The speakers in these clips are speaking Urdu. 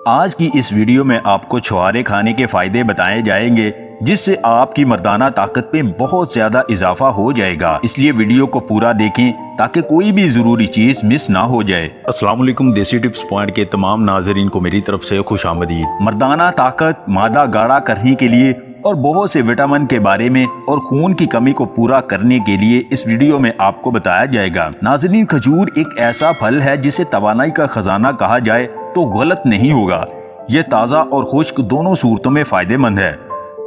آج کی اس ویڈیو میں آپ کو چھوارے کھانے کے فائدے بتائے جائیں گے جس سے آپ کی مردانہ طاقت میں بہت زیادہ اضافہ ہو جائے گا، اس لیے ویڈیو کو پورا دیکھیں تاکہ کوئی بھی ضروری چیز مس نہ ہو جائے۔ السلام علیکم، دیسی ٹپس پوائنٹ کے تمام ناظرین کو میری طرف سے خوش آمدید۔ مردانہ طاقت، مادہ گاڑھا کرنے کے لیے اور بہت سے وٹامن کے بارے میں اور خون کی کمی کو پورا کرنے کے لیے اس ویڈیو میں آپ کو بتایا جائے گا۔ ناظرین، کھجور ایک ایسا پھل ہے جسے توانائی کا خزانہ کہا جائے تو غلط نہیں ہوگا۔ یہ تازہ اور خشک دونوں صورتوں میں فائدہ مند ہے۔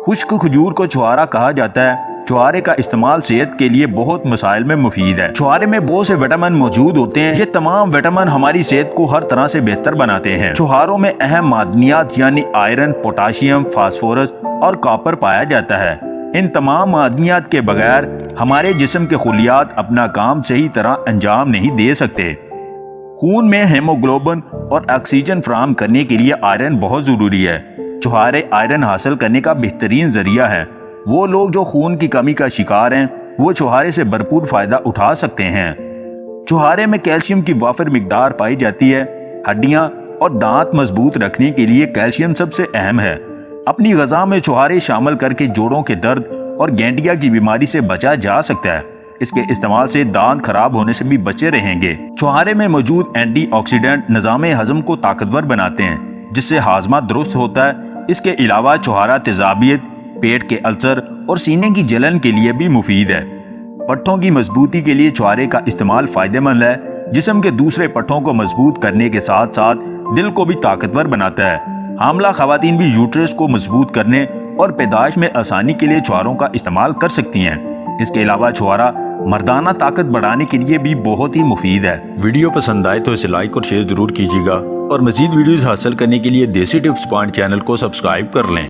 خشک کھجور کو چھوارا کہا جاتا ہے۔ چھوارے کا استعمال صحت کے لیے بہت مسائل میں مفید ہے۔ چھوارے میں بہت سے وٹامن موجود ہوتے ہیں۔ یہ تمام وٹامن ہماری صحت کو ہر طرح سے بہتر بناتے ہیں۔ چھواروں میں اہم معدنیات یعنی آئرن، پوٹاشیم، فاسفورس اور کاپر پایا جاتا ہے۔ ان تمام معدنیات کے بغیر ہمارے جسم کے خلیات اپنا کام صحیح طرح انجام نہیں دے سکتے۔ خون میں ہیموگلوبن اور آکسیجن فراہم کرنے کے لیے آئرن بہت ضروری ہے۔ چھوارے آئرن حاصل کرنے کا بہترین ذریعہ ہے۔ وہ لوگ جو خون کی کمی کا شکار ہیں وہ چھوارے سے بھرپور فائدہ اٹھا سکتے ہیں۔ چھوارے میں کیلشیم کی وافر مقدار پائی جاتی ہے۔ ہڈیاں اور دانت مضبوط رکھنے کے لیے کیلشیم سب سے اہم ہے۔ اپنی غذا میں چھوارے شامل کر کے جوڑوں کے درد اور گینڈیا کی بیماری سے بچا جا سکتا ہے۔ اس کے استعمال سے دانت خراب ہونے سے بھی بچے رہیں گے۔ چھوارے میں موجود اینٹی آکسیڈنٹ نظام ہضم کو طاقتور بناتے ہیں جس سے ہاضمہ درست ہوتا ہے۔ اس کے علاوہ چھوارا تیزابیت، پیٹ کے السر اور سینے کی جلن کے لیے بھی مفید ہے۔ پٹھوں کی مضبوطی کے لیے چھوارے کا استعمال فائدہ مند ہے۔ جسم کے دوسرے پٹھوں کو مضبوط کرنے کے ساتھ ساتھ دل کو بھی طاقتور بناتا ہے۔ حاملہ خواتین بھی یوٹرس کو مضبوط کرنے اور پیدائش میں آسانی کے لیے چھواروں کا استعمال کر سکتی ہیں۔ اس کے علاوہ چھوارا مردانہ طاقت بڑھانے کے لیے بھی بہت ہی مفید ہے۔ ویڈیو پسند آئے تو اسے لائک اور شیئر ضرور کیجیے گا، اور مزید ویڈیوز حاصل کرنے کے لیے دیسی ٹپس پوائنٹ چینل کو سبسکرائب کر لیں۔